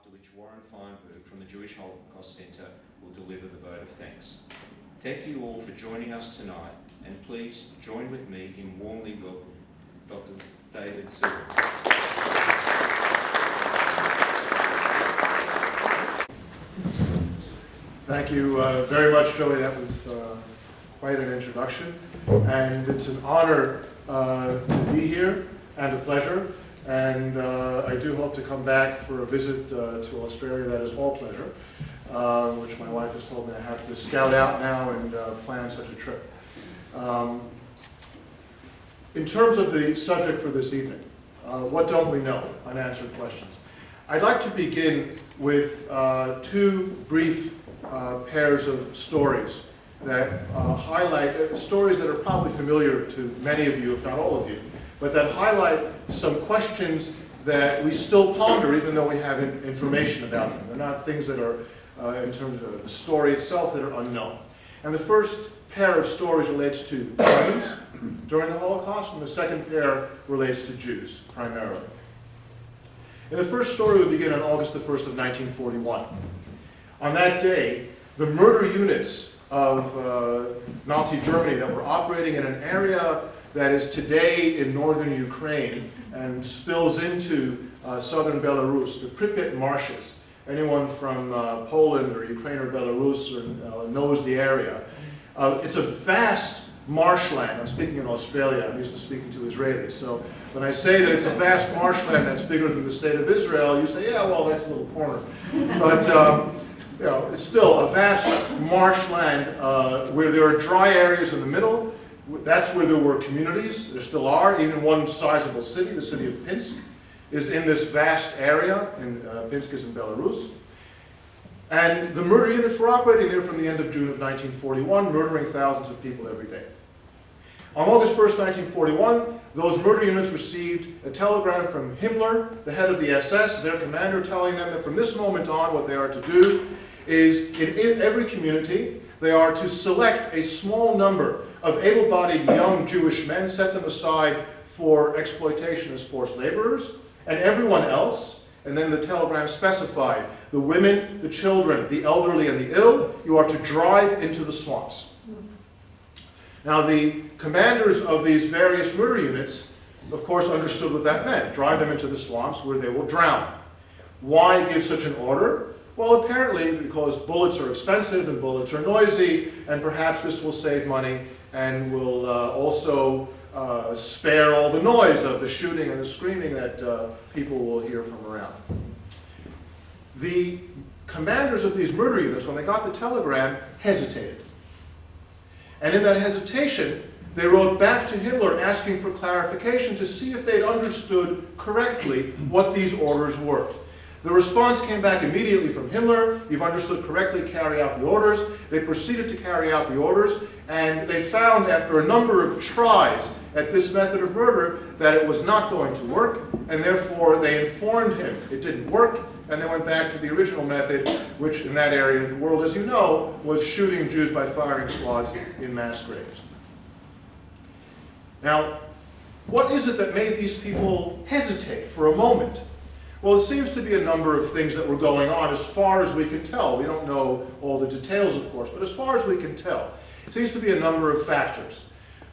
after which Warren Feinberg from the Jewish Holocaust Center will deliver the vote of thanks. Thank you all for joining us tonight, and please join with me in warmly welcoming Dr. David Silberklang. Thank you very much, Joey. That was quite an introduction, and it's an honor to be here and a pleasure. And I do hope to come back for a visit to Australia. That is all pleasure, which my wife has told me I have to scout out now and plan such a trip. In terms of the subject for this evening, what don't we know? Unanswered questions. I'd like to begin with two brief pairs of stories that highlight stories that are probably familiar to many of you, if not all of you, but that highlight some questions that we still ponder even though we have information about them. They're not things that are, in terms of the story itself, that are unknown. And the first pair of stories relates to Germans during the Holocaust, and the second pair relates to Jews, primarily. In the first story, we begin on August the 1st of 1941. On that day, the murder units of Nazi Germany that were operating in an area that is today in northern Ukraine and spills into southern Belarus, the Pripyat marshes. Anyone from Poland or Ukraine or Belarus knows the area. It's a vast marshland. I'm speaking in Australia. I'm used to speaking to Israelis. So when I say that it's a vast marshland that's bigger than the state of Israel, you say, yeah, well, that's a little corner. But you know, it's still a vast marshland where there are dry areas in the middle. That's where there were communities. There still are. Even one sizable city, the city of Pinsk, is in this vast area, and Pinsk is in Belarus. And the murder units were operating there from the end of June of 1941, murdering thousands of people every day. On August 1st, 1941, those murder units received a telegram from Himmler, the head of the SS, their commander, telling them that from this moment on, what they are to do is, in every community, they are to select a small number of able-bodied young Jewish men, set them aside for exploitation as forced laborers, and everyone else, and then the telegram specified, the women, the children, the elderly, and the ill, you are to drive into the swamps. Now, the commanders of these various murder units, of course, understood what that meant. Drive them into the swamps where they will drown. Why give such an order? Well, apparently because bullets are expensive and bullets are noisy, and perhaps this will save money and will also spare all the noise of the shooting and the screaming that people will hear from around. The commanders of these murder units, when they got the telegram, hesitated. And in that hesitation, they wrote back to Himmler asking for clarification to see if they'd understood correctly what these orders were. The response came back immediately from Himmler. You've understood correctly, carry out the orders. They proceeded to carry out the orders, and they found after a number of tries at this method of murder that it was not going to work, and therefore they informed him it didn't work, and they went back to the original method, which in that area of the world, as you know, was shooting Jews by firing squads in mass graves. Now, what is it that made these people hesitate for a moment? Well, it seems to be a number of things that were going on as far as we can tell. We don't know all the details, of course, but as far as we can tell, it seems to be a number of factors.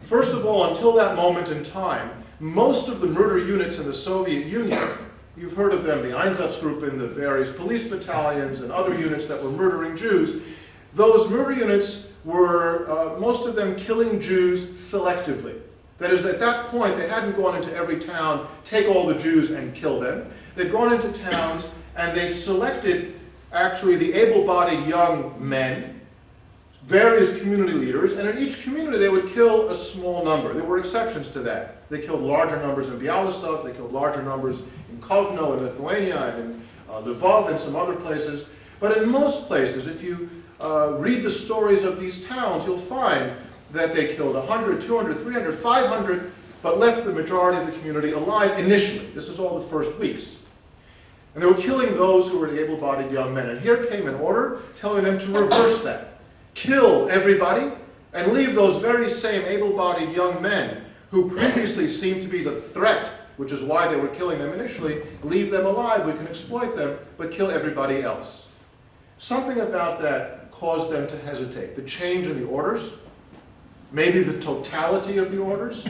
First of all, until that moment in time, most of the murder units in the Soviet Union, you've heard of them, the Einsatzgruppen, the various police battalions and other units that were murdering Jews, those murder units were, most of them, killing Jews selectively. That is, at that point, they hadn't gone into every town, take all the Jews and kill them. They'd gone into towns and they selected, actually, the able-bodied young men, various community leaders, and in each community they would kill a small number. There were exceptions to that. They killed larger numbers in Bialystok, they killed larger numbers in Kovno, in Lithuania, and in Lvov, and some other places. But in most places, if you read the stories of these towns, you'll find that they killed 100, 200, 300, 500, but left the majority of the community alive initially. This is all the first weeks. And they were killing those who were the able-bodied young men. And here came an order telling them to reverse that. Kill everybody and leave those very same able-bodied young men who previously seemed to be the threat which is why they were killing them initially. Leave them alive, we can exploit them, but kill everybody else. Something about that caused them to hesitate. The change in the orders, maybe the totality of the orders,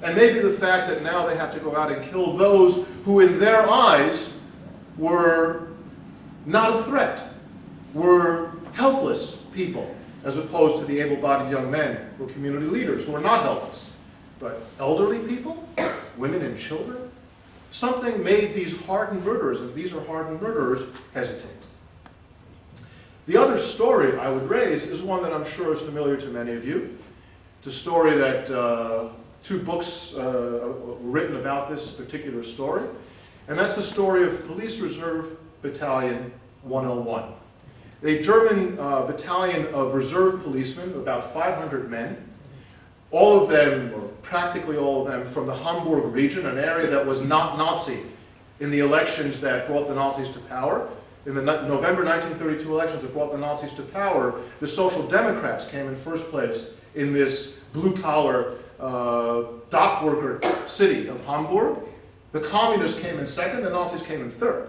and maybe the fact that now they had to go out and kill those who in their eyes were not a threat, were helpless people, as opposed to the able-bodied young men who were community leaders who were not helpless. But elderly people, women and children, something made these hardened murderers, and these are hardened murderers, hesitate. The other story I would raise is one that I'm sure is familiar to many of you. It's a story that two books were written about this particular story, and that's the story of Police Reserve Battalion 101. A German battalion of reserve policemen, about 500 men, all of them, or practically all of them, from the Hamburg region, an area that was not Nazi in the elections that brought the Nazis to power. In the November 1932 elections that brought the Nazis to power, the Social Democrats came in first place in this blue-collar dock worker city of Hamburg. The Communists came in second, the Nazis came in third.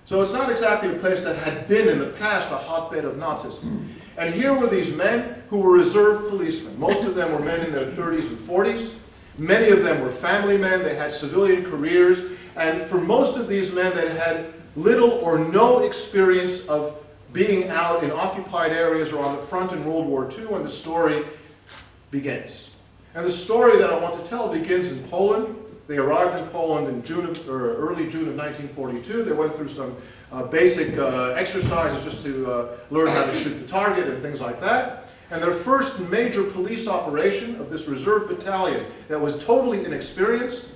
So it's not exactly a place that had been in the past a hotbed of Nazism. And here were these men who were reserve policemen. Most of them were men in their 30s and 40s. Many of them were family men. They had civilian careers. And for most of these men, they had little or no experience of being out in occupied areas or on the front in World War II when the story begins. And the story that I want to tell begins in Poland. They arrived in Poland in early June of 1942. They went through some basic exercises just to learn how to shoot the target and things like that. And their first major police operation of this reserve battalion that was totally inexperienced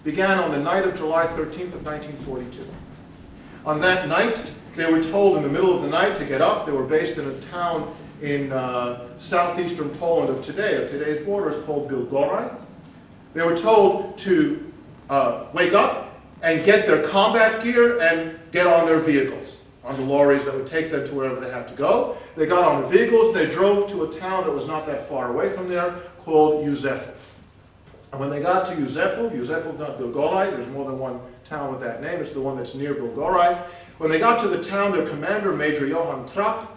began on the night of July 13th of 1942. On that night, they were told in the middle of the night to get up. They were based in a town in southeastern Poland of today's borders, called Bilgoraj. They were told to wake up and get their combat gear and get on their vehicles, on the lorries that would take them to wherever they had to go. They got on the vehicles, they drove to a town that was not that far away from there called Józefów. And when they got to Józefów, not Bilgoraj, there's more than one town with that name, it's the one that's near Bilgoraj. When they got to the town, their commander, Major Johann Trapp,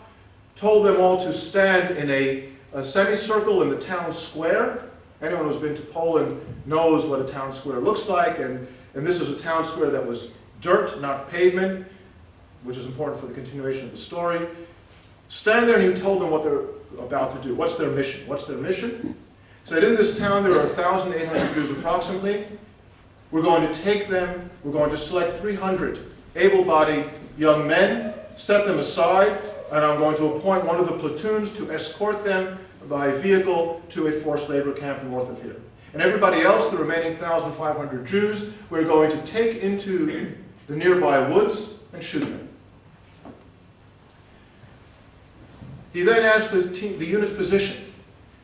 told them all to stand in a semicircle in the town square. Anyone who's been to Poland knows what a town square looks like, and this is a town square that was dirt, not pavement, which is important for the continuation of the story. Stand there and he told them what they're about to do. What's their mission? What's their mission? Said in this town there are 1,800 Jews approximately. We're going to take them, we're going to select 300 able-bodied young men, set them aside, and I'm going to appoint one of the platoons to escort them by vehicle to a forced labor camp north of here. And everybody else, the remaining 1,500 Jews, we're going to take into the nearby woods and shoot them. He then asked the unit physician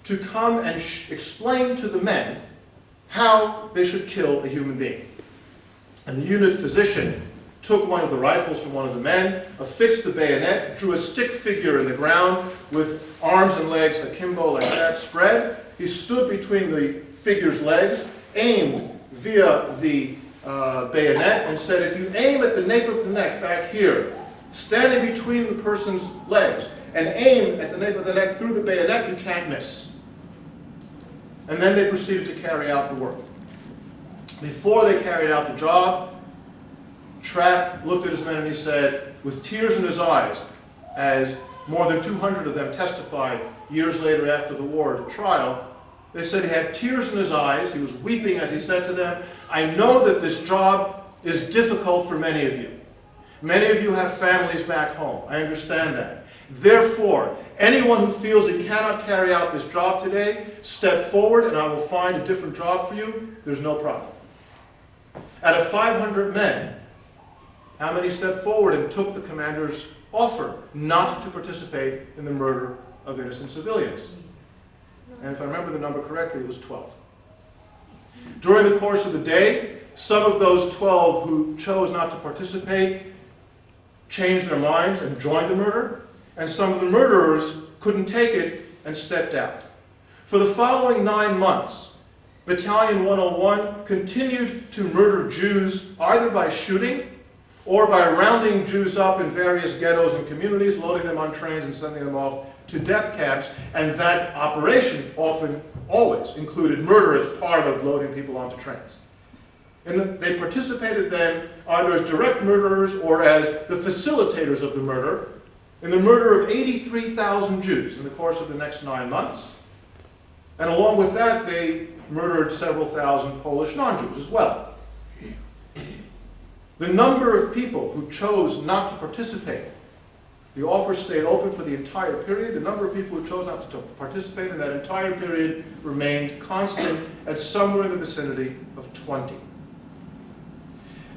to come and explain to the men how they should kill a human being. And the unit physician took one of the rifles from one of the men, affixed the bayonet, drew a stick figure in the ground with arms and legs akimbo like that spread. He stood between the figure's legs, aimed via the bayonet, and said, if you aim at the nape of the neck back here, standing between the person's legs, and aim at the nape of the neck through the bayonet, you can't miss. And then they proceeded to carry out the work. Before they carried out the job, Trapp looked at his men and he said, with tears in his eyes, as more than 200 of them testified years later after the war at a trial, they said he had tears in his eyes, he was weeping as he said to them, I know that this job is difficult for many of you. Many of you have families back home, I understand that. Therefore, anyone who feels he cannot carry out this job today, step forward and I will find a different job for you, there's no problem. Out of 500 men, how many stepped forward and took the commander's offer not to participate in the murder of innocent civilians? And if I remember the number correctly, it was 12. During the course of the day, some of those 12 who chose not to participate changed their minds and joined the murder, and some of the murderers couldn't take it and stepped out. For the following 9 months, Battalion 101 continued to murder Jews either by shooting or by rounding Jews up in various ghettos and communities, loading them on trains and sending them off to death camps. And that operation often, always, included murder as part of loading people onto trains. And they participated then either as direct murderers or as the facilitators of the murder in the murder of 83,000 Jews in the course of the next 9 months. And along with that, they murdered several thousand Polish non-Jews as well. The number of people who chose not to participate, the offer stayed open for the entire period. The number of people who chose not to participate in that entire period remained constant at somewhere in the vicinity of 20.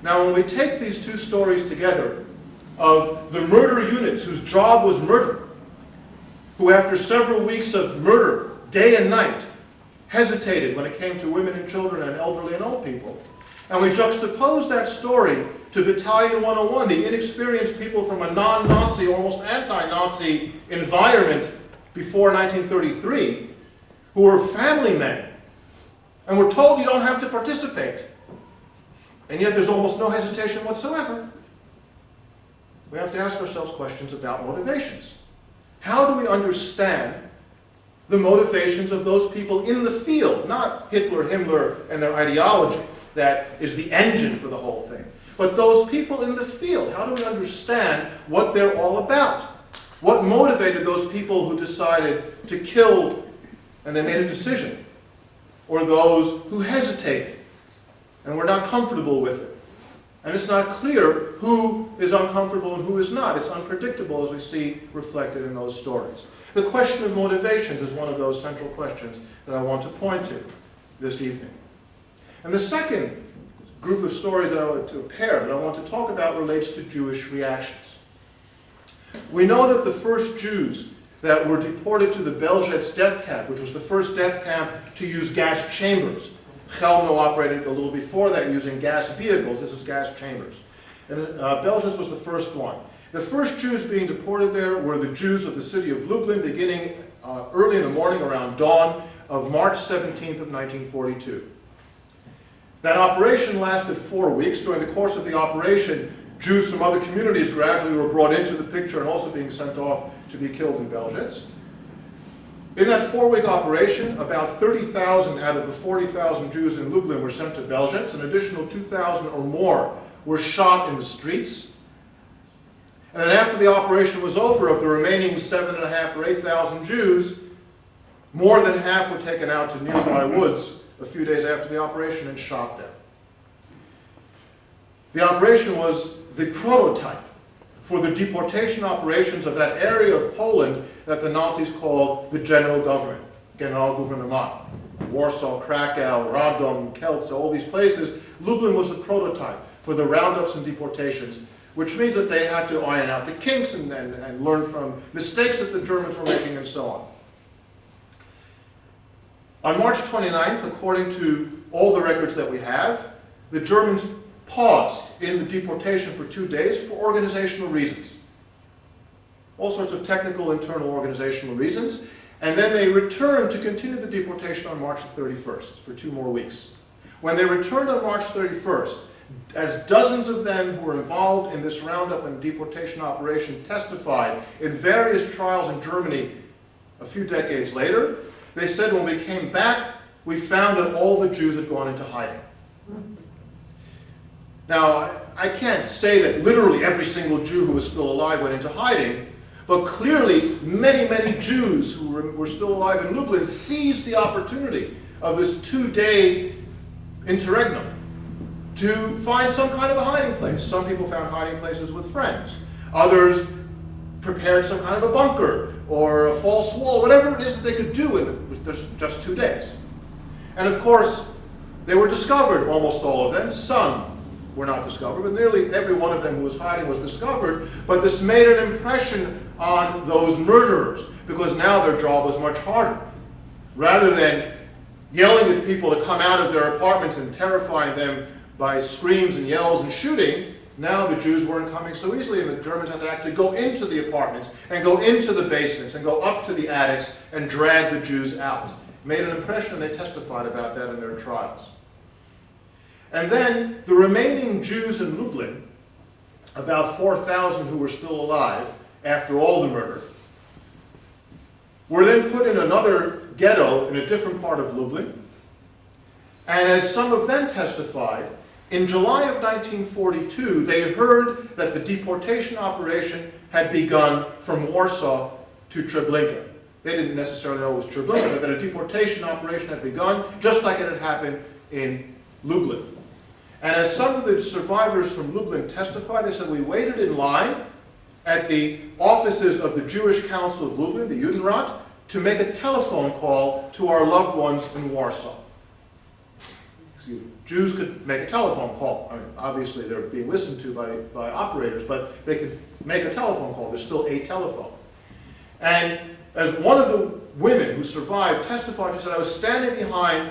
Now, when we take these two stories together of the murder units whose job was murder, who after several weeks of murder, day and night, hesitated when it came to women and children and elderly and old people, and we juxtapose that story to Battalion 101, the inexperienced people from a non-Nazi, almost anti-Nazi environment before 1933, who were family men, and were told you don't have to participate. And yet there's almost no hesitation whatsoever. We have to ask ourselves questions about motivations. How do we understand the motivations of those people in the field, not Hitler, Himmler, and their ideology that is the engine for the whole thing, but those people in the field? How do we understand what they're all about? What motivated those people who decided to kill and they made a decision? Or those who hesitated and were not comfortable with it? And it's not clear who is uncomfortable and who is not. It's unpredictable, as we see reflected in those stories. The question of motivations is one of those central questions that I want to point to this evening. And the second group of stories that I want to talk about relates to Jewish reactions. We know that the first Jews that were deported to the Belzec death camp, which was the first death camp to use gas chambers. Chelmno operated a little before that using gas vehicles. This is gas chambers. And Belzec was the first one. The first Jews being deported there were the Jews of the city of Lublin, beginning early in the morning around dawn of March 17th of 1942. That operation lasted 4 weeks. During the course of the operation, Jews from other communities gradually were brought into the picture and also being sent off to be killed in Belzec. In that 4-week operation, about 30,000 out of the 40,000 Jews in Lublin were sent to Belzec. An additional 2,000 or more were shot in the streets. And then after the operation was over, of the remaining 7,500 or 8,000 Jews, more than half were taken out to nearby woods a few days after the operation and shot there. The operation was the prototype for the deportation operations of that area of Poland that the Nazis called the general government, Generalgouvernement. Warsaw, Krakow, Radom, Kielce, all these places. Lublin was the prototype for the roundups and deportations, which means that they had to iron out the kinks and learn from mistakes that the Germans were making and so on. On March 29th, according to all the records that we have, the Germans paused in the deportation for 2 days for organizational reasons. All sorts of technical, internal organizational reasons. And then they returned to continue the deportation on March 31st for 2 more weeks. When they returned on March 31st, as dozens of them who were involved in this roundup and deportation operation testified in various trials in Germany a few decades later, they said when we came back, we found that all the Jews had gone into hiding. Now, I can't say that literally every single Jew who was still alive went into hiding, but clearly many, many Jews who were still alive in Lublin seized the opportunity of this 2-day interregnum to find some kind of a hiding place. Some people found hiding places with friends. Others prepared some kind of a bunker or a false wall, whatever it is that they could do in just 2 days. And of course, they were discovered, almost all of them. Some were not discovered, but nearly every one of them who was hiding was discovered. But this made an impression on those murderers, because now their job was much harder. Rather than yelling at people to come out of their apartments and terrifying them by screams and yells and shooting, now the Jews weren't coming so easily, and the Germans had to actually go into the apartments and go into the basements and go up to the attics and drag the Jews out. made an impression, and they testified about that in their trials. And then the remaining Jews in Lublin, about 4,000 who were still alive after all the murder, were then put in another ghetto in a different part of Lublin. And as some of them testified, in July of 1942, they heard that the deportation operation had begun from Warsaw to Treblinka. They didn't necessarily know it was Treblinka, but that a deportation operation had begun, just like it had happened in Lublin. And as some of the survivors from Lublin testified, they said, we waited in line at the offices of the Jewish Council of Lublin, the Judenrat, to make a telephone call to our loved ones in Warsaw. Jews could make a telephone call. I mean, obviously they're being listened to by operators, but they could make a telephone call. There's still a telephone. And as one of the women who survived testified, she said, I was standing behind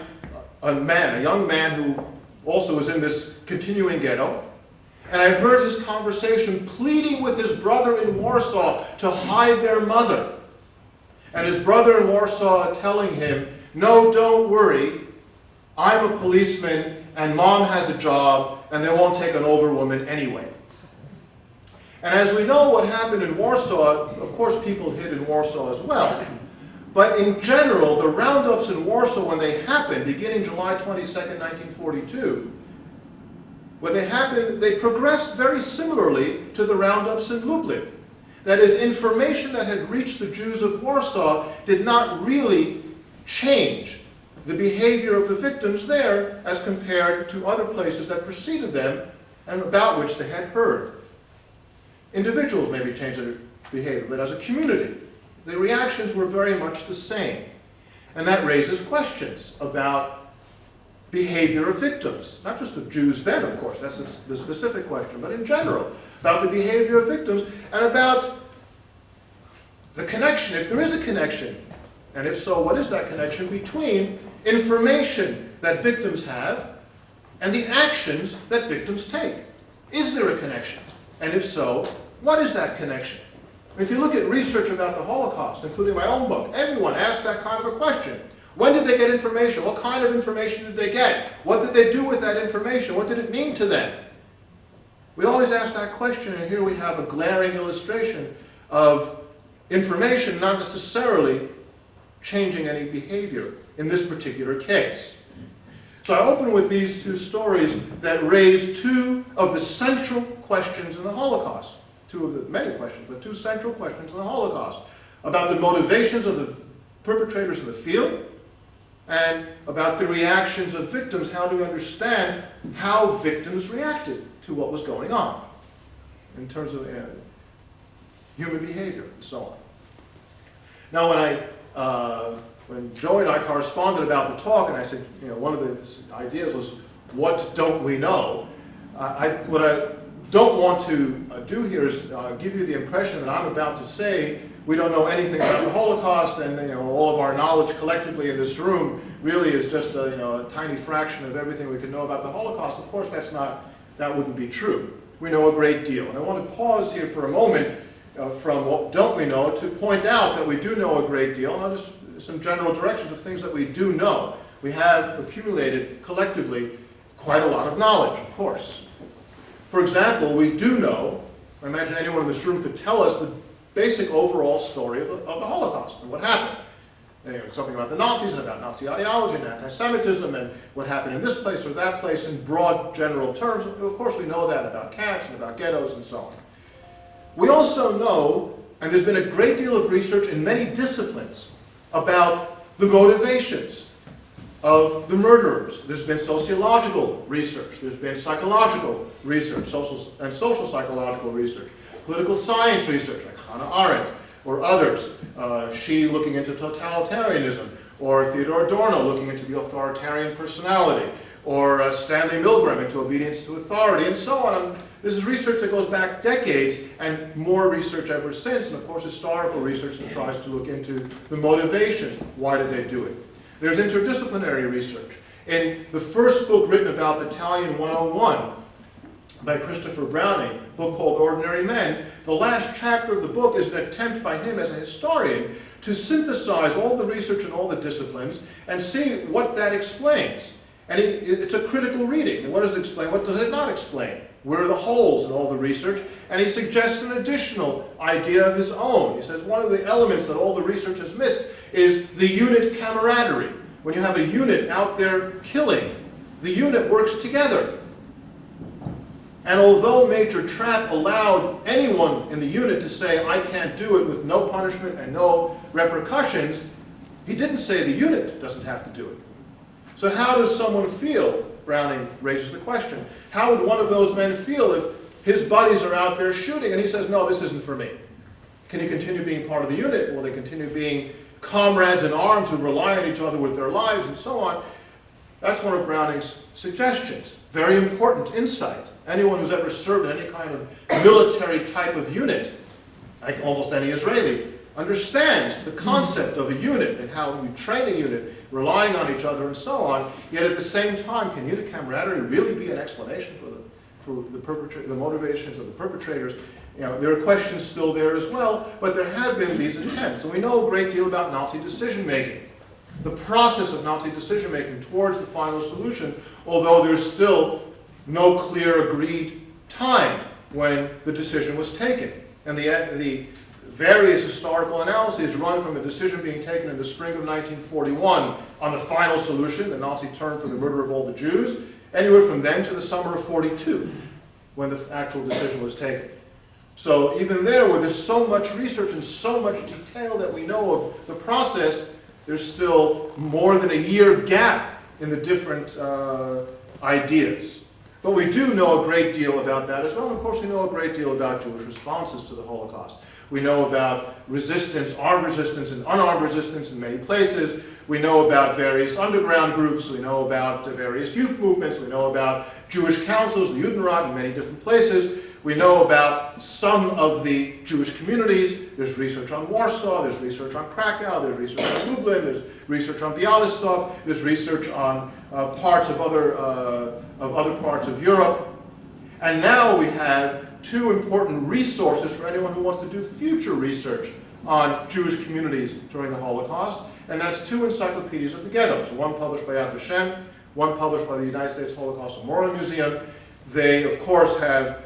a young man who also was in this continuing ghetto, and I heard his conversation pleading with his brother in Warsaw to hide their mother. And his brother in Warsaw telling him, no, don't worry, I'm a policeman, and mom has a job, and they won't take an older woman anyway. And as we know what happened in Warsaw, of course people hid in Warsaw as well. But in general, the roundups in Warsaw, when they happened, beginning July 22nd, 1942, when they happened, they progressed very similarly to the roundups in Lublin. That is, information that had reached the Jews of Warsaw did not really change the behavior of the victims there as compared to other places that preceded them and about which they had heard. Individuals maybe changed their behavior, but as a community, the reactions were very much the same. And that raises questions about behavior of victims. Not just of Jews then, of course, that's the specific question, but in general, about the behavior of victims and about the connection, if there is a connection, and if so, what is that connection between information that victims have and the actions that victims take? Is there a connection? And if so, what is that connection? If you look at research about the Holocaust, including my own book, everyone asked that kind of a question. When did they get information? What kind of information did they get? What did they do with that information? What did it mean to them? We always ask that question, and here we have a glaring illustration of information not necessarily changing any behavior in this particular case. So I open with these two stories that raise two of the central questions in the Holocaust. Two of the many questions, but two central questions in the Holocaust. About the motivations of the perpetrators in the field, and about the reactions of victims, how to understand how victims reacted to what was going on in terms of human behavior and so on. Now when Joey and I corresponded about the talk, and I said, one of the ideas was, what don't we know? What I don't want to do here is give you the impression that I'm about to say we don't know anything about the Holocaust, and all of our knowledge collectively in this room really is just a tiny fraction of everything we can know about the Holocaust. Of course, that wouldn't be true. We know a great deal. And I want to pause here for a moment from what don't we know to point out that we do know a great deal, and I'll just some general directions of things that we do know. We have accumulated collectively quite a lot of knowledge, of course. For example, we do know, I imagine anyone in this room could tell us the basic overall story of the Holocaust and what happened. Something about the Nazis and about Nazi ideology and anti-Semitism and what happened in this place or that place in broad general terms. Of course we know that about camps and about ghettos and so on. We also know, and there's been a great deal of research in many disciplines about the motivations of the murderers. There's been sociological research, there's been psychological research, social psychological research, political science research, like Hannah Arendt or others, she looking into totalitarianism, or Theodore Adorno looking into the authoritarian personality, or Stanley Milgram into obedience to authority, and so on. This is research that goes back decades, and more research ever since, and of course historical research that tries to look into the motivations. Why did they do it? There's interdisciplinary research. In the first book written about Battalion 101, by Christopher Browning, a book called Ordinary Men. The last chapter of the book is an attempt by him as a historian to synthesize all the research in all the disciplines and see what that explains. And it's a critical reading. And what does it explain? What does it not explain? Where are the holes in all the research? And he suggests an additional idea of his own. He says one of the elements that all the research has missed is the unit camaraderie. When you have a unit out there killing, the unit works together. And although Major Trapp allowed anyone in the unit to say, I can't do it with no punishment and no repercussions, he didn't say the unit doesn't have to do it. So how does someone feel? Browning raises the question. How would one of those men feel if his buddies are out there shooting and he says, no, this isn't for me? Can he continue being part of the unit? Will they continue being comrades in arms who rely on each other with their lives and so on? That's one of Browning's suggestions. Very important insight. Anyone who's ever served in any kind of military type of unit, like almost any Israeli, understands the concept of a unit and how you train a unit, relying on each other and so on. Yet at the same time, can unit camaraderie really be an explanation for the motivations of the perpetrators? You know, there are questions still there as well, but there have been these attempts. And we know a great deal about Nazi decision-making. The process of Nazi decision-making towards the final solution, although there's still no clear agreed time when the decision was taken. And the various historical analyses run from a decision being taken in the spring of 1941 on the final solution, the Nazi term for the murder of all the Jews, anywhere from then to the summer of 42, when the actual decision was taken. So even there, where there's so much research and so much detail that we know of the process, there's still more than a year gap in the different ideas. But we do know a great deal about that as well. And of course, we know a great deal about Jewish responses to the Holocaust. We know about resistance, armed resistance and unarmed resistance in many places. We know about various underground groups. We know about various youth movements. We know about Jewish councils, the Judenrat, in many different places. We know about some of the Jewish communities. There's research on Warsaw, there's research on Krakow, there's research on Lublin, there's research on Bialystok, there's research on parts of other parts of Europe. And now we have two important resources for anyone who wants to do future research on Jewish communities during the Holocaust, and that's two encyclopedias of the ghettos, one published by Vashem, one published by the United States Holocaust Memorial Museum. They, of course, have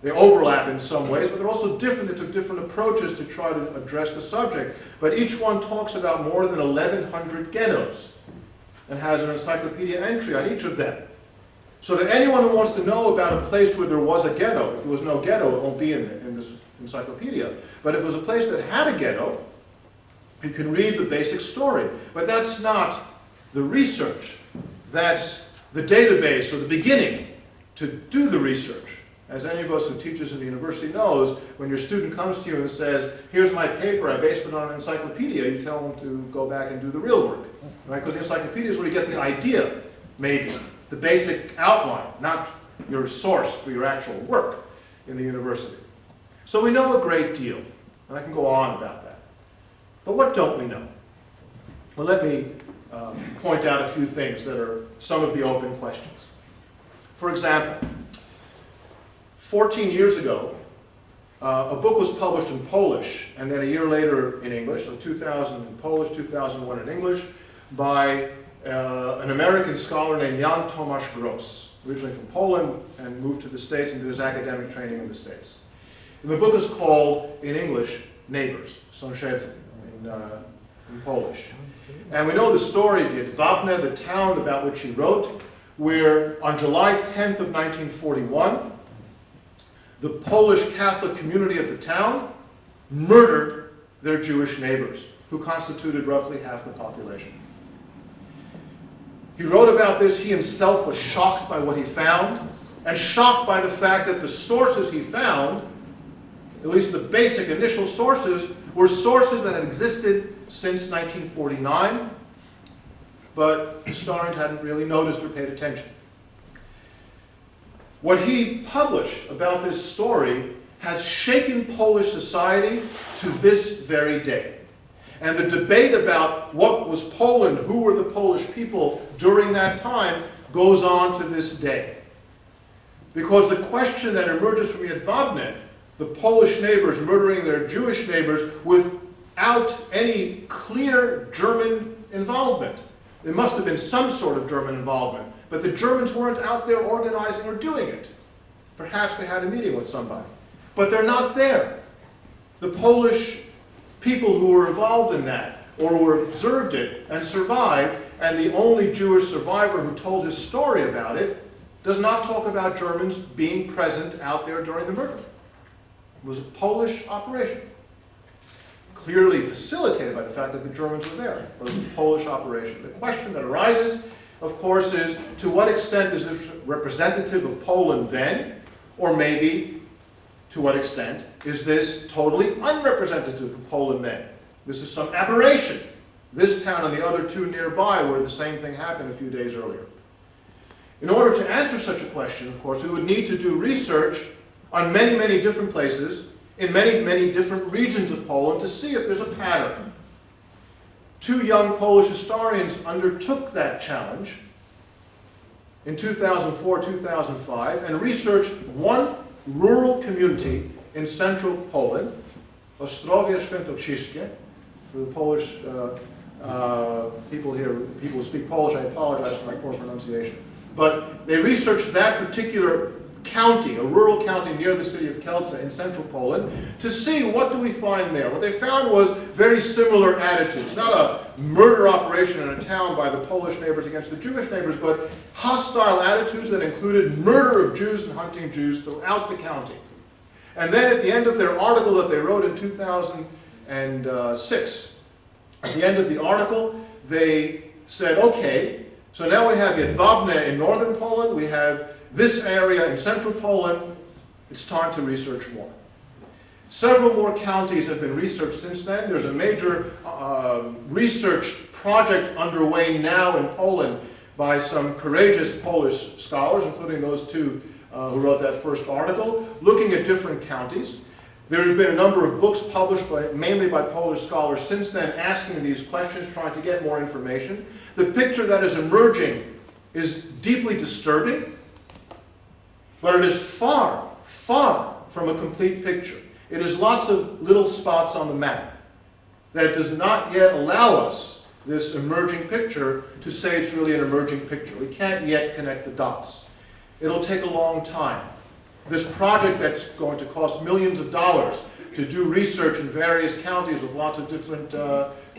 they overlap in some ways, but they're also different. They took different approaches to try to address the subject. But each one talks about more than 1,100 ghettos and has an encyclopedia entry on each of them. So that anyone who wants to know about a place where there was a ghetto, if there was no ghetto, it won't be in this encyclopedia. But if it was a place that had a ghetto, you can read the basic story. But that's not the research. That's the database or the beginning to do the research. As any of us who teaches in the university knows, when your student comes to you and says, here's my paper, I based it on an encyclopedia, you tell them to go back and do the real work. Right? Because the encyclopedia is where you get the idea, maybe, the basic outline, not your source for your actual work in the university. So we know a great deal, and I can go on about that. But what don't we know? Well, let me point out a few things that are some of the open questions. For example, 14 years ago, a book was published in Polish, and then a year later in English, so 2000 in Polish, 2001 in English, by an American scholar named Jan Tomasz Gross, originally from Poland, and moved to the States and did his academic training in the States. And the book is called, in English, Neighbors, Sąsiedzi, in Polish. And we know the story of Jedwabne, the town about which he wrote, where on July 10th of 1941, the Polish Catholic community of the town murdered their Jewish neighbors, who constituted roughly half the population. He wrote about this. He himself was shocked by what he found, and shocked by the fact that the sources he found, at least the basic initial sources, were sources that had existed since 1949, but historians hadn't really noticed or paid attention. What he published about this story has shaken Polish society to this very day. And the debate about what was Poland, who were the Polish people during that time, goes on to this day. Because the question that emerges from Jedwabne, the Polish neighbors murdering their Jewish neighbors without any clear German involvement. There must have been some sort of German involvement, but the Germans weren't out there organizing or doing it. Perhaps they had a meeting with somebody, but they're not there. The Polish people who were involved in that, or who observed it and survived, and the only Jewish survivor who told his story about it, does not talk about Germans being present out there during the murder. It was a Polish operation, clearly facilitated by the fact that the Germans were there. It was a Polish operation. The question that arises, of course, is to what extent is this representative of Poland then, or maybe to what extent is this totally unrepresentative of Poland then? This is some aberration. This town and the other two nearby where the same thing happened a few days earlier. In order to answer such a question, of course, we would need to do research on many, many different places, in many, many different regions of Poland to see if there's a pattern. Two young Polish historians undertook that challenge in 2004, 2005, and researched one rural community in central Poland, Ostrowie Świętokrzyskie. For the Polish people here, people who speak Polish, I apologize for my poor pronunciation. But they researched that particular county, a rural county near the city of Kielce in central Poland, to see what do we find there. What they found was very similar attitudes. Not a murder operation in a town by the Polish neighbors against the Jewish neighbors, but hostile attitudes that included murder of Jews and hunting Jews throughout the county. And then at the end of their article that they wrote in 2006, at the end of the article, they said, okay, so now we have Jedwabne in northern Poland, we have this area in central Poland, it's time to research more. Several more counties have been researched since then. There's a major research project underway now in Poland by some courageous Polish scholars, including those two who wrote that first article, looking at different counties. There have been a number of books published mainly by Polish scholars since then asking these questions, trying to get more information. The picture that is emerging is deeply disturbing, but it is far, far from a complete picture. It is lots of little spots on the map that does not yet allow us, this emerging picture, to say it's really an emerging picture. We can't yet connect the dots. It'll take a long time. This project that's going to cost millions of dollars to do research in various counties with lots of different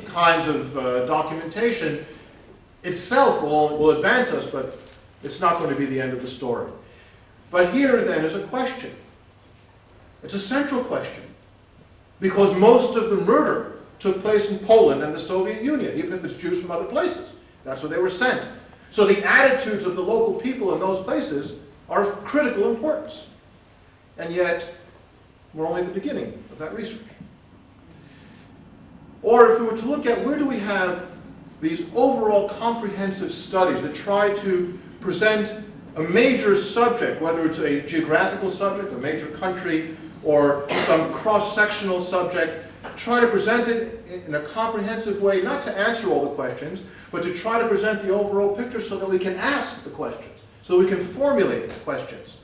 kinds of documentation itself will advance us, but it's not going to be the end of the story. But here then is a question. It's a central question, because most of the murder took place in Poland and the Soviet Union, even if it's Jews from other places. That's where they were sent. So the attitudes of the local people in those places are of critical importance. And yet, we're only at the beginning of that research. Or if we were to look at where do we have these overall comprehensive studies that try to present a major subject, whether it's a geographical subject, a major country, or some cross-sectional subject, try to present it in a comprehensive way, not to answer all the questions, but to try to present the overall picture so that we can ask the questions, so we can formulate the questions.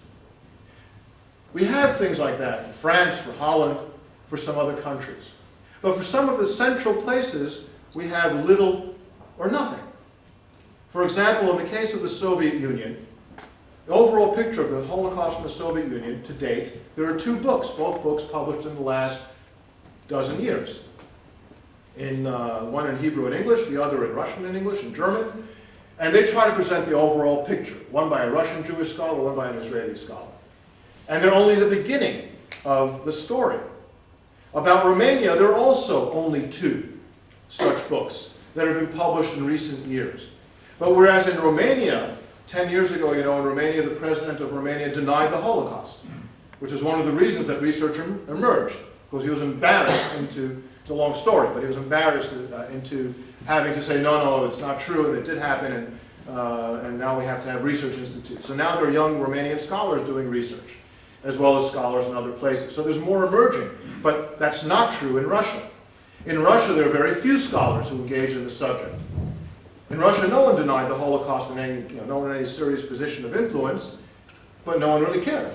We have things like that for France, for Holland, for some other countries. But for some of the central places, we have little or nothing. For example, in the case of the Soviet Union, the overall picture of the Holocaust in the Soviet Union to date, there are two books, both books published in the last dozen years. One in Hebrew and English, the other in Russian and English and German. And they try to present the overall picture, one by a Russian Jewish scholar, one by an Israeli scholar. And they're only the beginning of the story. About Romania, there are also only two such books that have been published in recent years. But whereas in Romania, 10 years ago, in Romania, the president of Romania denied the Holocaust, which is one of the reasons that research emerged, because he was embarrassed into, it's a long story, but he was embarrassed into having to say, no, it's not true, and it did happen, and now we have to have research institutes. So now there are young Romanian scholars doing research, as well as scholars in other places. So there's more emerging, but that's not true in Russia. In Russia, there are very few scholars who engage in the subject. In Russia, no one denied the Holocaust in any, no one in any serious position of influence. but no one really cared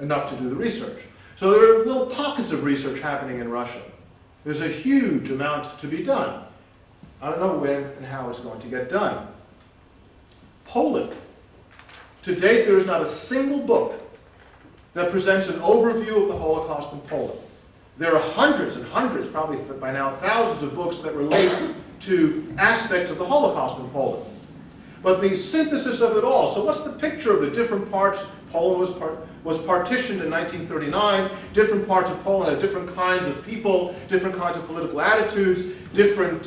enough to do the research. So there are little pockets of research happening in Russia. There's a huge amount to be done. I don't know when and how it's going to get done. Poland. To date, there is not a single book that presents an overview of the Holocaust in Poland. There are hundreds and hundreds, probably by now thousands of books that relate to aspects of the Holocaust in Poland. But the synthesis of it all, so what's the picture of the different parts? Poland was partitioned in 1939. Different parts of Poland had different kinds of people, different kinds of political attitudes, different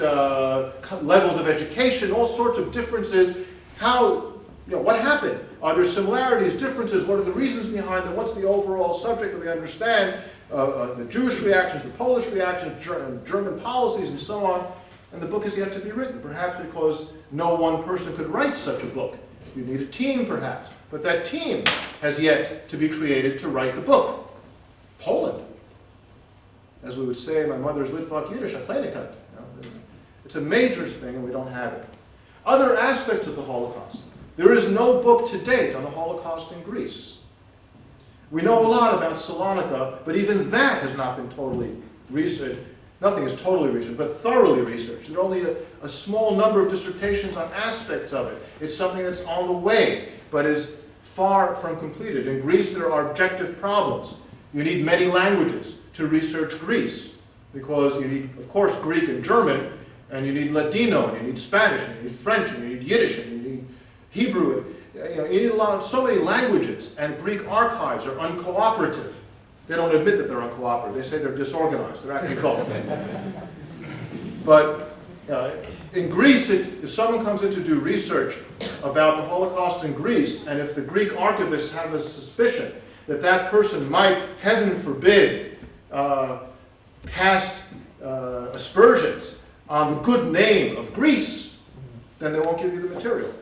levels of education, all sorts of differences. What happened? Are there similarities, differences? What are the reasons behind them? What's the overall subject that we understand? The Jewish reactions, the Polish reactions, German policies, and so on. And the book is yet to be written, perhaps because no one person could write such a book. You need a team, perhaps. But that team has yet to be created to write the book. Poland. As we would say in my mother's Litvak Yiddish, a kleinikat. It's a major thing, and we don't have it. Other aspects of the Holocaust. There is no book to date on the Holocaust in Greece. We know a lot about Salonika, but even that has not been totally researched. Nothing is totally researched, but thoroughly researched. There are only a small number of dissertations on aspects of it. It's something that's on the way, but is far from completed. In Greece, there are objective problems. You need many languages to research Greece, because you need, of course, Greek and German, and you need Ladino, and you need Spanish, and you need French, and you need Yiddish, and you need Hebrew. You need so many languages, and Greek archives are uncooperative. They don't admit that they're uncooperative. They say they're disorganized. They're actually both. But in Greece, if someone comes in to do research about the Holocaust in Greece, and if the Greek archivists have a suspicion that that person might, heaven forbid, cast aspersions on the good name of Greece, then they won't give you the material.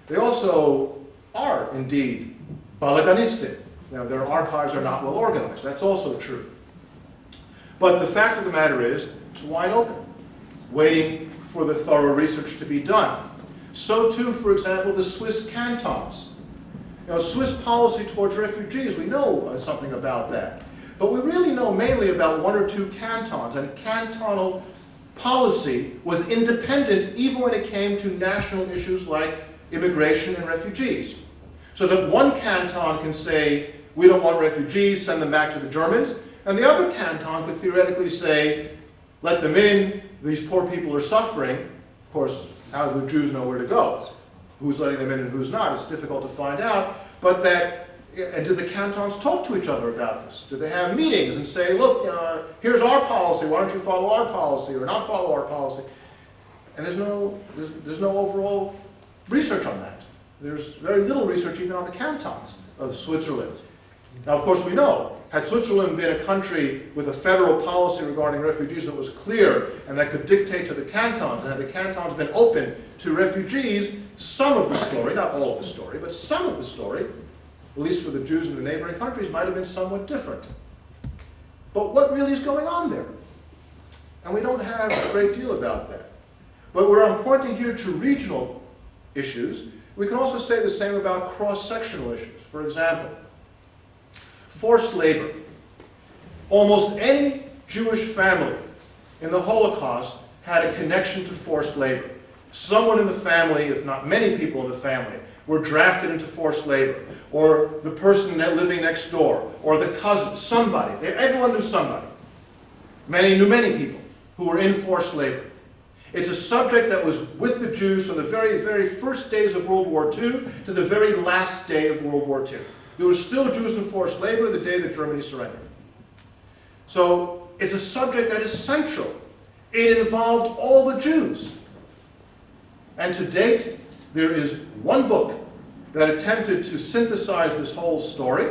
They also are, indeed, balaganistic. Now, their archives are not well organized. That's also true. But the fact of the matter is, it's wide open, waiting for the thorough research to be done. So too, for example, the Swiss cantons. Swiss policy towards refugees, we know something about that. But we really know mainly about one or two cantons, and cantonal policy was independent even when it came to national issues like immigration and refugees. So that one canton can say, we don't want refugees, send them back to the Germans, and the other canton could theoretically say, let them in, these poor people are suffering. Of course, how do the Jews know where to go? Who's letting them in and who's not? It's difficult to find out. But that, and do the cantons talk to each other about this? Do they have meetings and say, look, here's our policy, why don't you follow our policy or not follow our policy? And there's no overall research on that. There's very little research even on the cantons of Switzerland. Now, of course, we know, had Switzerland been a country with a federal policy regarding refugees that was clear and that could dictate to the cantons, and had the cantons been open to refugees, some of the story, not all of the story, but some of the story, at least for the Jews in the neighboring countries, might have been somewhat different. But what really is going on there? And we don't have a great deal about that. But where I'm pointing here to regional issues, we can also say the same about cross-sectional issues. For example, forced labor. Almost any Jewish family in the Holocaust had a connection to forced labor. Someone in the family, if not many people in the family, were drafted into forced labor, or the person living next door, or the cousin, somebody. Everyone knew somebody. Many knew many people who were in forced labor. It's a subject that was with the Jews from the very, very first days of World War II to the very last day of World War II. There were still Jews in forced labor the day that Germany surrendered. So it's a subject that is central. It involved all the Jews. And to date, there is one book that attempted to synthesize this whole story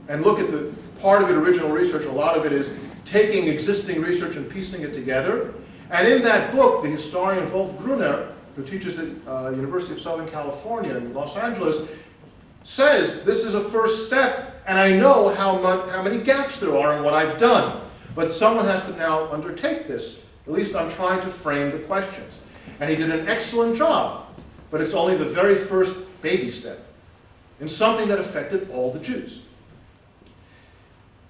and look at the part of it, original research. A lot of it is taking existing research and piecing it together. And in that book, the historian Wolf Brunner, who teaches at University of Southern California in Los Angeles, says this is a first step, and I know how many gaps there are in what I've done. But someone has to now undertake this. At least I'm trying to frame the questions. And he did an excellent job, but it's only the very first baby step. in something that affected all the Jews.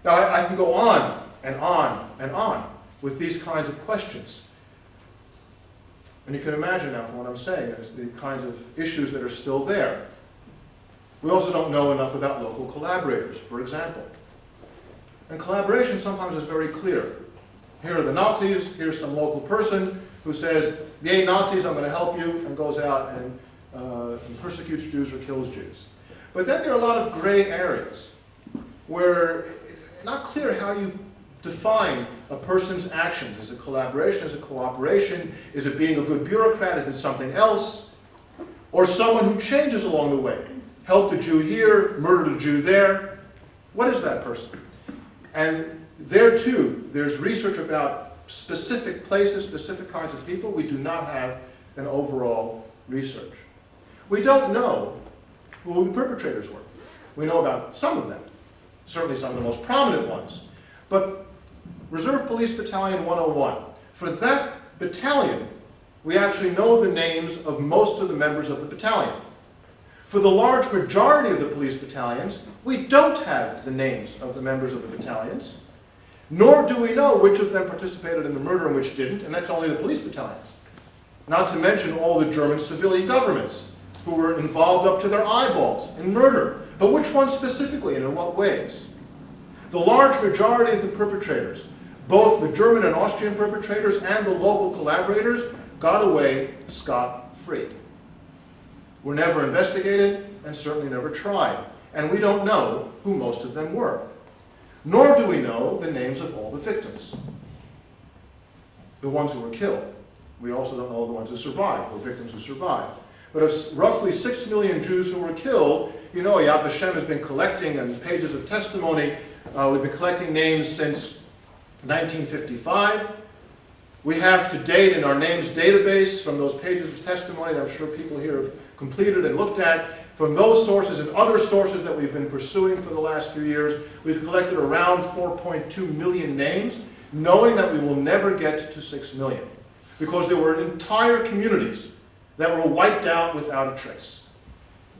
Now, I can go on and on and on with these kinds of questions. And you can imagine now from what I'm saying, the kinds of issues that are still there. We also don't know enough about local collaborators, for example. And collaboration sometimes is very clear. Here are the Nazis, here's some local person who says, yay Nazis, I'm going to help you, and goes out and persecutes Jews or kills Jews. But then there are a lot of gray areas where it's not clear how you define a person's actions. Is it collaboration? Is it cooperation? Is it being a good bureaucrat? Is it something else? Or someone who changes along the way? Helped a Jew here, murdered a Jew there. What is that person? And there too, there's research about specific places, specific kinds of people. We do not have an overall research. We don't know who the perpetrators were. We know about some of them, certainly some of the most prominent ones. But Reserve Police Battalion 101, for that battalion, we actually know the names of most of the members of the battalion. For the large majority of the police battalions, we don't have the names of the members of the battalions, nor do we know which of them participated in the murder and which didn't, and that's only the police battalions. Not to mention all the German civilian governments who were involved up to their eyeballs in murder. But which ones specifically and in what ways? The large majority of the perpetrators, both the German and Austrian perpetrators and the local collaborators, got away scot-free. Were never investigated and certainly never tried. And we don't know who most of them were. Nor do we know the names of all the victims. The ones who were killed. We also don't know the ones who survived, or victims who survived. But of roughly 6 million Jews who were killed, you know, Vashem has been collecting and pages of testimony. We've been collecting names since 1955. We have to date in our names database from those pages of testimony that I'm sure people here have completed and looked at. From those sources and other sources that we've been pursuing for the last few years, we've collected around 4.2 million names, knowing that we will never get to 6 million. Because there were entire communities that were wiped out without a trace,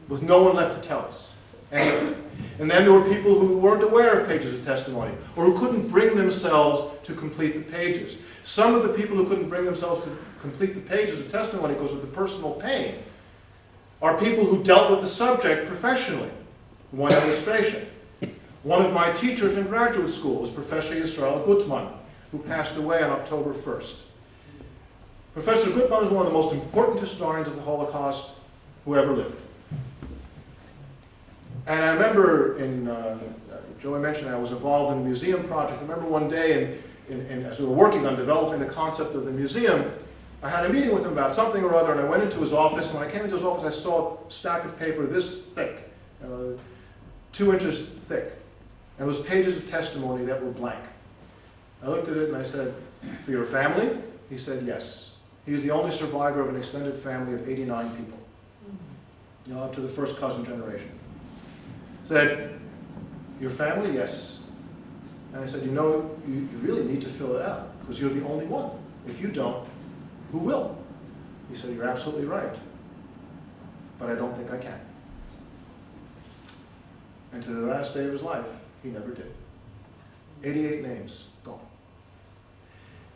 with no one left to tell us anything. And then there were people who weren't aware of pages of testimony, or who couldn't bring themselves to complete the pages. Some of the people who couldn't bring themselves to complete the pages of testimony because of the personal pain are people who dealt with the subject professionally. One illustration. One of my teachers in graduate school was Professor Yisrael Gutman, who passed away on October 1st. Professor Gutman is one of the most important historians of the Holocaust who ever lived. And I remember, Joey mentioned I was involved in a museum project. I remember one day, as we were working on developing the concept of the museum, I had a meeting with him about something or other, and I went into his office, and when I came into his office, I saw a stack of paper this thick, 2 inches thick, and those pages of testimony that were blank. I looked at it and I said, "For your family?" He said, "Yes." He is the only survivor of an extended family of 89 people, you know, up to the first cousin generation. Said, "Your family?" "Yes." And I said, "You know, you really need to fill it out, because you're the only one. If you don't, who will?" He said, "You're absolutely right, but I don't think I can." And to the last day of his life, he never did. 88 names gone.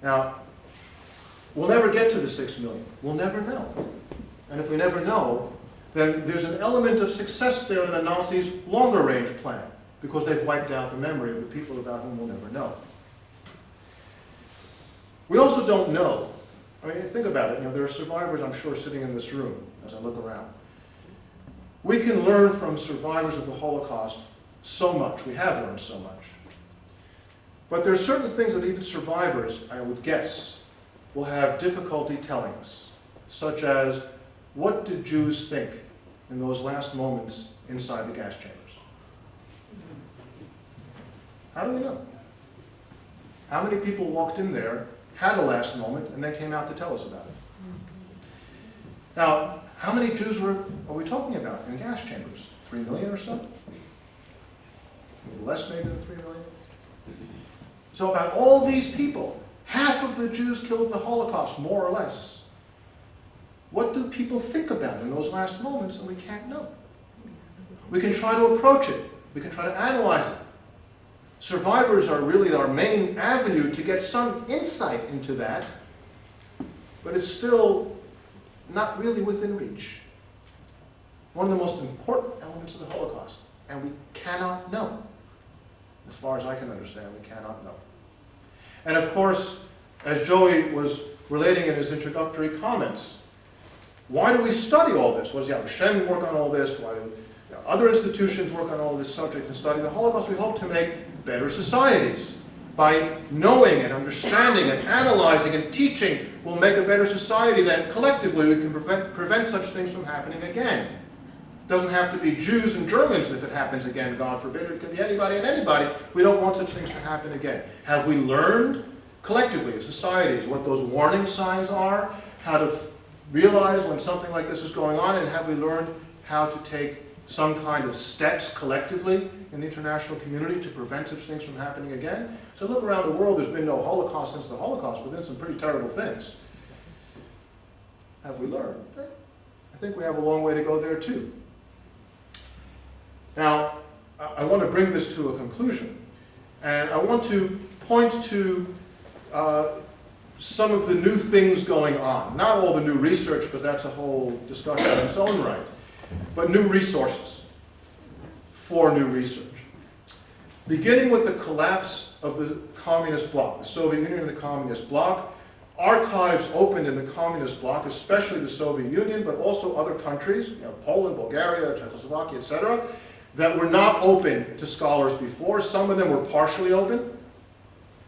Now, we'll never get to the 6 million. We'll never know. And if we never know, then there's an element of success there in the Nazis' longer-range plan, because they've wiped out the memory of the people about whom we'll never know. We also don't know. I mean, think about it. You know, there are survivors, I'm sure, sitting in this room as I look around. We can learn from survivors of the Holocaust so much. We have learned so much. But there are certain things that even survivors, I would guess, will have difficulty telling us, such as, what did Jews think in those last moments inside the gas chambers? How do we know? How many people walked in there, had a last moment, and then came out to tell us about it? Now, how many Jews are we talking about in gas chambers? 3 million or so? Less maybe than 3 million? So about all these people, half of the Jews killed in the Holocaust, more or less. What do people think about in those last moments? And we can't know. we can try to approach it. We can try to analyze it. Survivors are really our main avenue to get some insight into that, but it's still not really within reach. One of the most important elements of the Holocaust, and we cannot know. As far as I can understand, we cannot know. And of course, as Joey was relating in his introductory comments, why do we study all this? What does Vashem work on all this? Why do other institutions work on all this subject and study the Holocaust? We hope to make better societies. By knowing and understanding and analyzing and teaching, we'll make a better society that collectively we can prevent such things from happening again. It doesn't have to be Jews and Germans if it happens again, God forbid. It can be anybody and anybody. We don't want such things to happen again. Have we learned collectively as societies what those warning signs are, how to realize when something like this is going on, and have we learned how to take some kind of steps collectively in the international community to prevent such things from happening again? So look around the world, there's been no Holocaust since the Holocaust, but then some pretty terrible things. Have we learned? I think we have a long way to go there too. Now, I want to bring this to a conclusion, and I want to point to some of the new things going on. Not all the new research, because that's a whole discussion in its own right, but new resources for new research. Beginning with the collapse of the communist bloc, the Soviet Union and the communist bloc, archives opened in the communist bloc, especially the Soviet Union, but also other countries, Poland, Bulgaria, Czechoslovakia, etc., that were not open to scholars before. Some of them were partially open,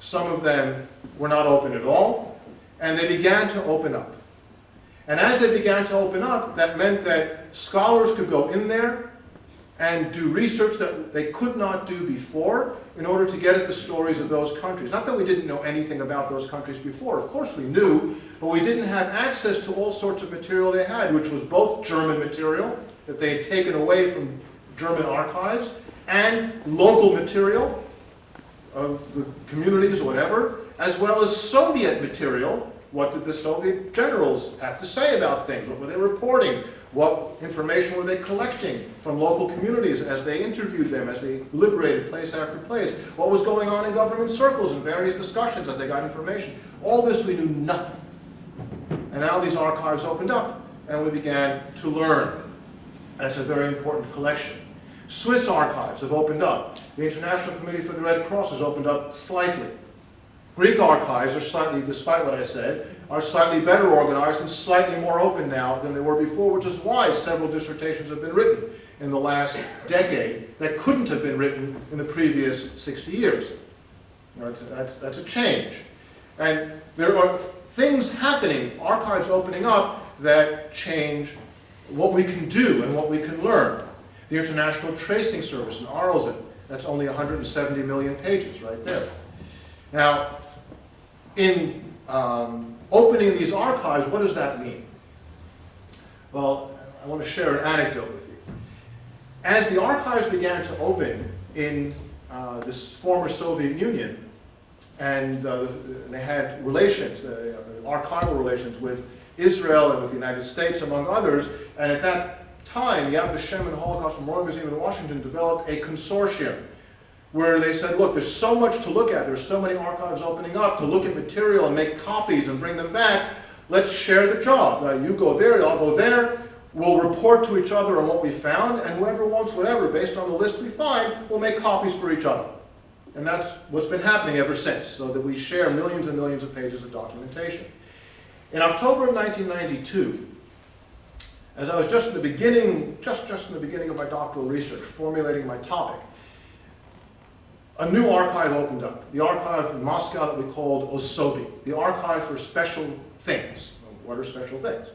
some of them were not open at all, and they began to open up. And as they began to open up, that meant that scholars could go in there and do research that they could not do before in order to get at the stories of those countries. Not that we didn't know anything about those countries before. Of course we knew, but we didn't have access to all sorts of material they had, which was both German material that they had taken away from German archives and local material of the communities or whatever, as well as Soviet material. What did the Soviet generals have to say about things? What were they reporting? What information were they collecting from local communities as they interviewed them, as they liberated place after place? What was going on in government circles and various discussions as they got information? All this we knew nothing. And now these archives opened up and we began to learn. That's a very important collection. Swiss archives have opened up. The International Committee for the Red Cross has opened up slightly. Greek archives are slightly, despite what I said, are slightly better organized and slightly more open now than they were before, which is why several dissertations have been written in the last decade that couldn't have been written in the previous 60 years. That's a change. And there are things happening, archives opening up, that change what we can do and what we can learn. The International Tracing Service in Arlesden, that's only 170 million pages right there. Now, in opening these archives, what does that mean? Well, I want to share an anecdote with you. As the archives began to open in this former Soviet Union, and they had relations, archival relations with Israel and with the United States, among others, and at that time, Yad Vashem and the Holocaust Memorial Museum in Washington developed a consortium where they said, look, there's so much to look at, there's so many archives opening up to look at material and make copies and bring them back, let's share the job. You go there, I'll go there, we'll report to each other on what we found, and whoever wants whatever, based on the list we find, we'll make copies for each other. And that's what's been happening ever since, so that we share millions and millions of pages of documentation. In October of 1992, as I was just in the beginning, just in the beginning of my doctoral research, formulating my topic, a new archive opened up. The archive in Moscow that we called Osobi, the archive for special things. What are special things?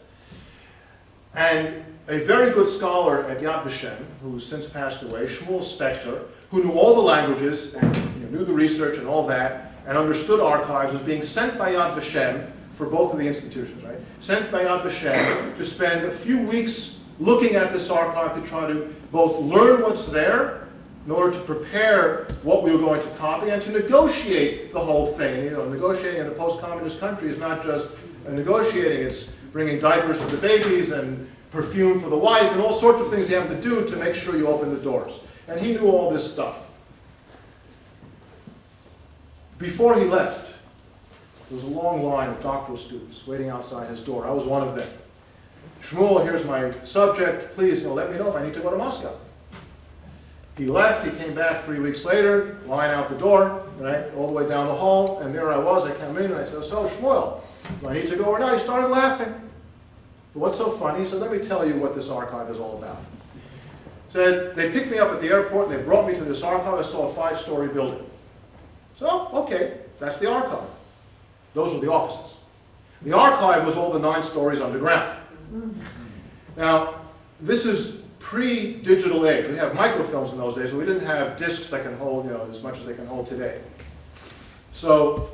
And a very good scholar at Yad Vashem, who's since passed away, Shmuel Spector, who knew all the languages and knew the research and all that, and understood archives, was being sent by Yad Vashem for both of the institutions, right? Sent by Yad Vashem to spend a few weeks looking at this archive to try to both learn what's there in order to prepare what we were going to copy and to negotiate the whole thing. You know, negotiating in a post-communist country is not just negotiating, it's bringing diapers for the babies and perfume for the wife, and all sorts of things you have to do to make sure you open the doors. And he knew all this stuff. Before he left, there was a long line of doctoral students waiting outside his door. I was one of them. Shmuel, here's my subject. Please, let me know if I need to go to Moscow. He left. He came back 3 weeks later, line out the door, right, all the way down the hall, and there I was. I came in and I said, so Shmuel, do I need to go or not? He started laughing. But what's so funny? He said, let me tell you what this archive is all about. He said, they picked me up at the airport and they brought me to this archive. I saw a 5-story building. So, okay, that's the archive. Those were the offices. The archive was all the 9 stories underground. Now, this is pre-digital age. We have microfilms in those days, but we didn't have discs that can hold, as much as they can hold today. So,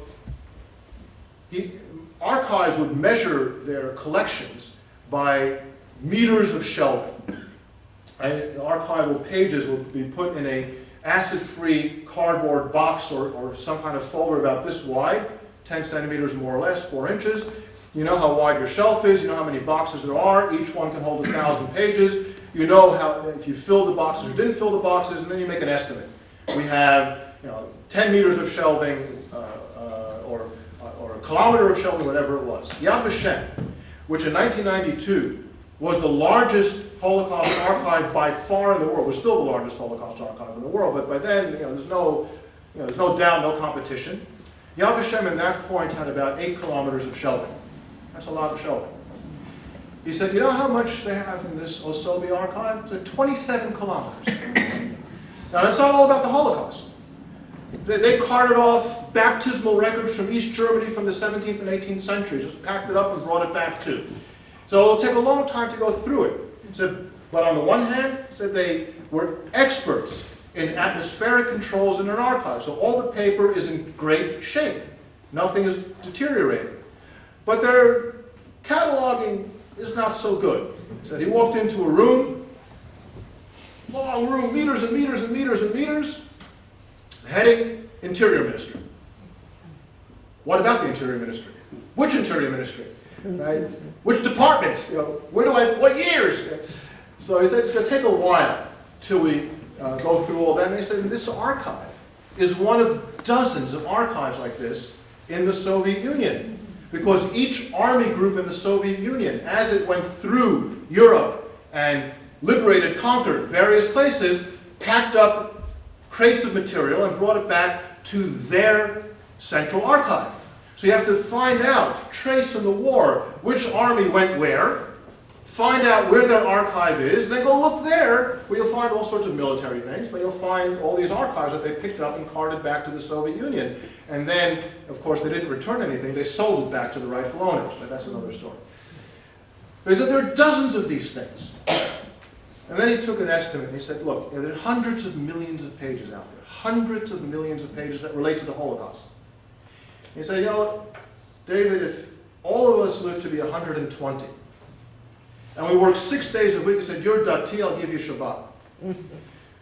archives would measure their collections by meters of shelving. The archival pages would be put in a acid-free cardboard box or some kind of folder about this wide, 10 centimeters more or less, 4 inches. You know how wide your shelf is, you know how many boxes there are, each one can hold 1,000 pages. You know how, if you fill the boxes or didn't fill the boxes, and then you make an estimate. We have 10 meters of shelving, or a kilometer of shelving, whatever it was. Yad Vashem, which in 1992 was the largest Holocaust archive by far in the world, was still the largest Holocaust archive in the world, but by then, there's no doubt, no competition. Yad Vashem at that point had about 8 kilometers of shelving. That's a lot of shelving. He said, you know how much they have in this Osobi archive? It's 27 kilometers. Now, that's not all about the Holocaust. They carted off baptismal records from East Germany from the 17th and 18th centuries, just packed it up and brought it back too. So it'll take a long time to go through it. He said, but on the one hand, he said they were experts in atmospheric controls in an archive. So all the paper is in great shape. Nothing is deteriorating. But their cataloging is not so good. He said he walked into a room, long room, meters and meters and meters and meters, heading Interior Ministry. What about the Interior Ministry? Which Interior Ministry? Right? Which departments? What years? So he said it's going to take a while till we go through all that. And they said this archive is one of dozens of archives like this in the Soviet Union. Because each army group in the Soviet Union, as it went through Europe and liberated, conquered various places, packed up crates of material and brought it back to their central archive. So you have to find out, trace in the war, which army went where, find out where their archive is, then go look there, where you'll find all sorts of military things, but you'll find all these archives that they picked up and carted back to the Soviet Union. And then, of course, they didn't return anything, they sold it back to the rightful owners, but that's another story. But he said there are dozens of these things. And then he took an estimate and he said, look, there are hundreds of millions of pages out there, hundreds of millions of pages that relate to the Holocaust. He said, David, if all of us live to be 120, and we work 6 days a week, he said, you're Dati, I'll give you Shabbat.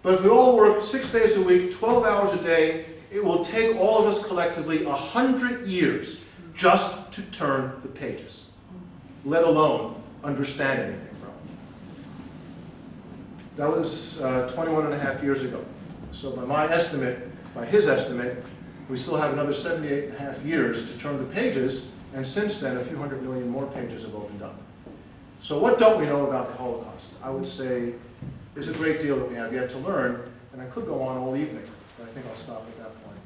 But if we all work 6 days a week, 12 hours a day, it will take all of us collectively 100 years just to turn the pages, let alone understand anything from it. That was 21 and a half years ago. So by my estimate, by his estimate, we still have another 78 and a half years to turn the pages, and since then, a few 100 million more pages have opened up. So what don't we know about the Holocaust? I would say there's a great deal that we have yet to learn, and I could go on all evening, but I think I'll stop at that point.